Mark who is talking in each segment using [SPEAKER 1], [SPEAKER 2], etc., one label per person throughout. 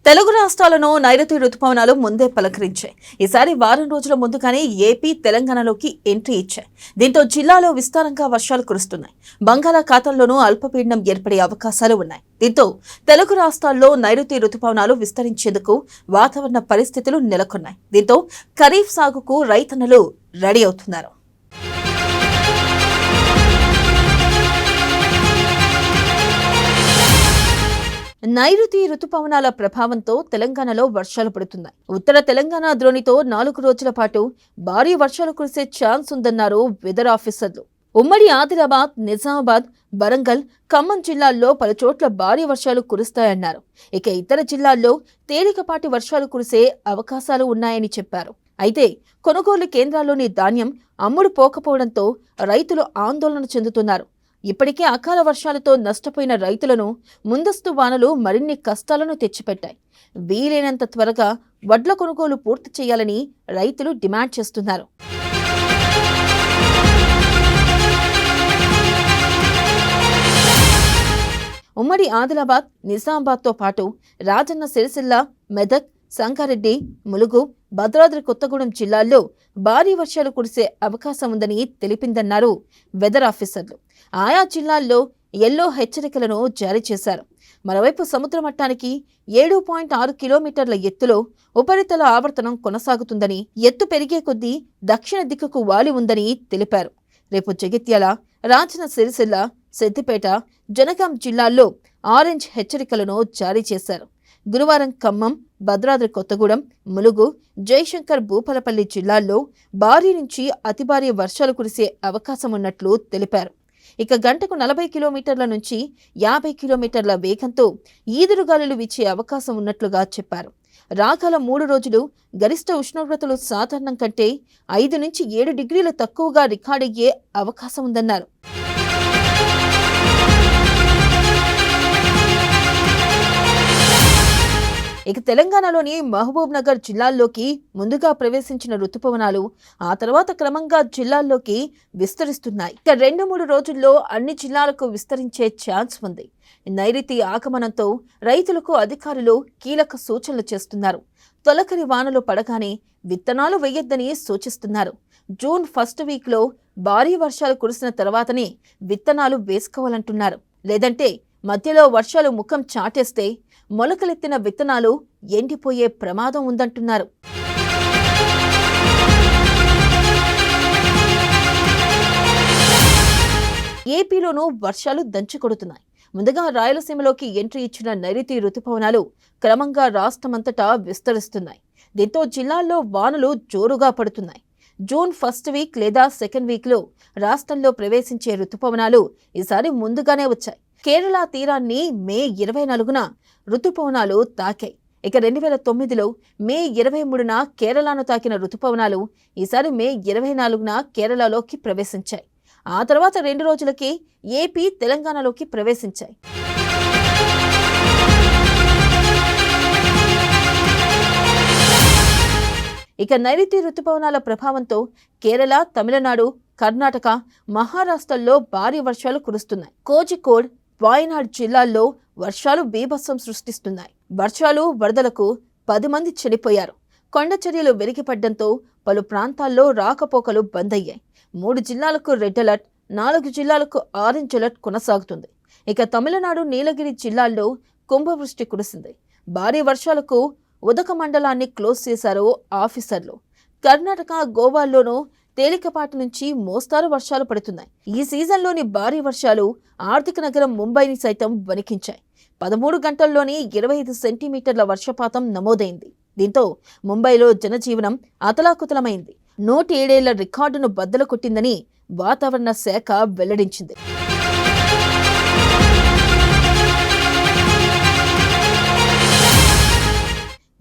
[SPEAKER 1] తెలుగు రాష్ట్రాలను నైరుతి రుతుపవనాలు ముందే పలకరించాయి. ఈసారి వారం రోజుల ముందుగానే ఏపీ, తెలంగాణలోకి ఎంట్రీ ఇచ్చాయి. దీంతో జిల్లాలో విస్తారంగా వర్షాలు కురుస్తున్నాయి. బంగాళాఖాతంలోనూ అల్పపీడనం ఏర్పడే అవకాశాలు ఉన్నాయి. దీంతో తెలుగు రాష్ట్రాల్లో నైరుతి రుతుపవనాలు విస్తరించేందుకు వాతావరణ పరిస్థితులు నెలకొన్నాయి. దీంతో ఖరీఫ్ సాగుకు రైతన్నలు రెడీ అవుతున్నారు. నైరుతి రుతుపవనాల ప్రభావంతో తెలంగాణలో వర్షాలు పడుతున్నాయి. ఉత్తర తెలంగాణ ద్రోణితో 4 రోజుల పాటు భారీ వర్షాలు కురిసే ఛాన్స్ ఉందన్నారు వెదర్ ఆఫీసర్లు. ఉమ్మడి ఆదిలాబాద్, నిజామాబాద్, వరంగల్, ఖమ్మం జిల్లాల్లో పలుచోట్ల భారీ వర్షాలు కురుస్తాయన్నారు. ఇక ఇతర జిల్లాల్లో తేలికపాటి వర్షాలు కురిసే అవకాశాలు ఉన్నాయని చెప్పారు. అయితే కొనుగోలు కేంద్రాల్లోని ధాన్యం అమ్ముడు పోకపోవడంతో రైతులు ఆందోళన చెందుతున్నారు. ఇప్పటికే అకాల వర్షాలతో నష్టపోయిన రైతులను ముందస్తు వానలు మరిన్ని కష్టాలను తెచ్చిపెట్టాయి. వీలైనంత త్వరగా వడ్ల కొనుగోలు పూర్తి చేయాలని రైతులు డిమాండ్ చేస్తున్నారు. ఉమ్మడి ఆదిలాబాద్, నిజామాబాద్తో పాటు రాజన్న సిరిసిల్ల, మెదక్, సంగారెడ్డి, ములుగు, భద్రాద్రి కొత్తగూడెం జిల్లాల్లో భారీ వర్షాలు కురిసే అవకాశం ఉందని తెలిపిందన్నారు వెదర్ ఆఫీసర్లు. ఆయా జిల్లాల్లో ఎల్లో హెచ్చరికలను జారీ చేశారు. మరోవైపు సముద్ర మట్టానికి 7.6 కిలోమీటర్ల ఎత్తులో ఉపరితల ఆవర్తనం కొనసాగుతుందని, ఎత్తు పెరిగే కొద్దీ దక్షిణ దిక్కుకు వాలి ఉందని తెలిపారు. రేపు జగిత్యాల, రాజన్న సిరిసిల్ల, సిద్దిపేట, జనగాం జిల్లాల్లో ఆరెంజ్ హెచ్చరికలను జారీ చేశారు. గురువారం ఖమ్మం, భద్రాద్రి కొత్తగూడెం, ములుగు, జయశంకర్, భూపాలపల్లి జిల్లాల్లో భారీ నుంచి అతి భారీ వర్షాలు కురిసే అవకాశం ఉన్నట్లు తెలిపారు. ఇక గంటకు 40 కిలోమీటర్ల నుంచి 50 కిలోమీటర్ల వేగంతో ఈదురుగాలులు వీచే అవకాశం ఉన్నట్లుగా చెప్పారు. రాగల 3 రోజులు గరిష్ట ఉష్ణోగ్రతలు సాధారణం కంటే 5 నుంచి 7 డిగ్రీలు తక్కువగా రికార్డయ్యే అవకాశం ఉందన్నారు. ఇక తెలంగాణలోని మహబూబ్ నగర్ జిల్లాల్లోకి ముందుగా ప్రవేశించిన రుతుపవనాలు ఆ తర్వాత క్రమంగా జిల్లాల్లోకి విస్తరిస్తున్నాయి. ఇక 2-3 రోజుల్లో అన్ని జిల్లాలకు విస్తరించే ఛాన్స్ ఉంది. నైరుతి ఆగమనంతో రైతులకు అధికారులు కీలక సూచనలు చేస్తున్నారు. తొలకరి వానలు పడగానే విత్తనాలు వేయొద్దని సూచిస్తున్నారు. జూన్ ఫస్ట్ వీక్లో భారీ వర్షాలు కురిసిన తర్వాతనే విత్తనాలు వేసుకోవాలంటున్నారు. లేదంటే మధ్యలో వర్షాలు ముఖం చాటేస్తే మొలకలెత్తిన విత్తనాలు ఎండిపోయే ప్రమాదం ఉందంటున్నారు. ఏపీలోనూ వర్షాలు దంచుకొడుతున్నాయి. ముందుగా రాయలసీమలోకి ఎంట్రీ ఇచ్చిన నైరుతి రుతుపవనాలు క్రమంగా రాష్ట్రమంతటా విస్తరిస్తున్నాయి. దీంతో జిల్లాల్లో వానలు జోరుగా పడుతున్నాయి. జూన్ ఫస్ట్ వీక్ లేదా సెకండ్ వీక్లో రాష్ట్రంలో ప్రవేశించే రుతుపవనాలు ఈసారి ముందుగానే వచ్చాయి. కేరళ తీరాన్ని మే 24న రుతుపవనాలు తాకాయి. ఇక 2009లో మే 23న కేరళను తాకిన రుతుపవనాలు ఈసారి మే 24న కేరళలోకి ప్రవేశించాయి. ఆ తర్వాత 2 రోజులకే ఏపీ, తెలంగాణలోకి ప్రవేశించాయి. ఇక నైరుతి రుతుపవనాల ప్రభావంతో కేరళ, తమిళనాడు, కర్ణాటక, మహారాష్ట్రల్లో భారీ వర్షాలు కురుస్తున్నాయి. కోజికోడ్, వాయనాడ్ జిల్లాల్లో వర్షాలు బీభత్సం సృష్టిస్తున్నాయి. వర్షాలు, వరదలకు 10 మంది చనిపోయారు. కొండ చర్యలు వెలిగిపడ్డంతో పలు ప్రాంతాల్లో రాకపోకలు బంద్ అయ్యాయి. 3 జిల్లాలకు రెడ్ అలర్ట్, 4 జిల్లాలకు ఆరెంజ్ అలర్ట్ కొనసాగుతుంది. ఇక తమిళనాడు, నీలగిరి జిల్లాల్లో కుంభవృష్టి కురిసింది. భారీ వర్షాలకు ఉదక మండలాన్ని క్లోజ్ చేశారు ఆఫీసర్లు. కర్ణాటక, గోవాల్లోనూ తేలికపాటి నుంచి మోస్తారు వర్షాలు పడుతున్నాయి. ఈ సీజన్లోని భారీ వర్షాలు ఆర్థిక నగరం ముంబైని సైతం వణికించాయి. 13 గంటల్లోనే 25 సెంటీమీటర్ల వర్షపాతం నమోదైంది. దీంతో ముంబైలో జనజీవనం అతలాకుతలమైంది. 107 ఏళ్ల రికార్డును బద్దలు కొట్టిందని వాతావరణ శాఖ వెల్లడించింది.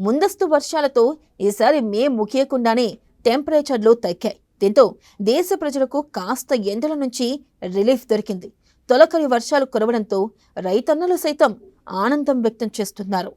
[SPEAKER 1] ముందస్తు వర్షాలతో ఈసారి మే ముగియకుండానే టెంపరేచర్లు తగ్గాయి. దీంతో దేశ ప్రజలకు కాస్త ఎండల నుంచి రిలీఫ్ దొరికింది. తొలకరి వర్షాలు కురవడంతో రైతన్నలు సైతం ఆనందం వ్యక్తం చేస్తున్నారు.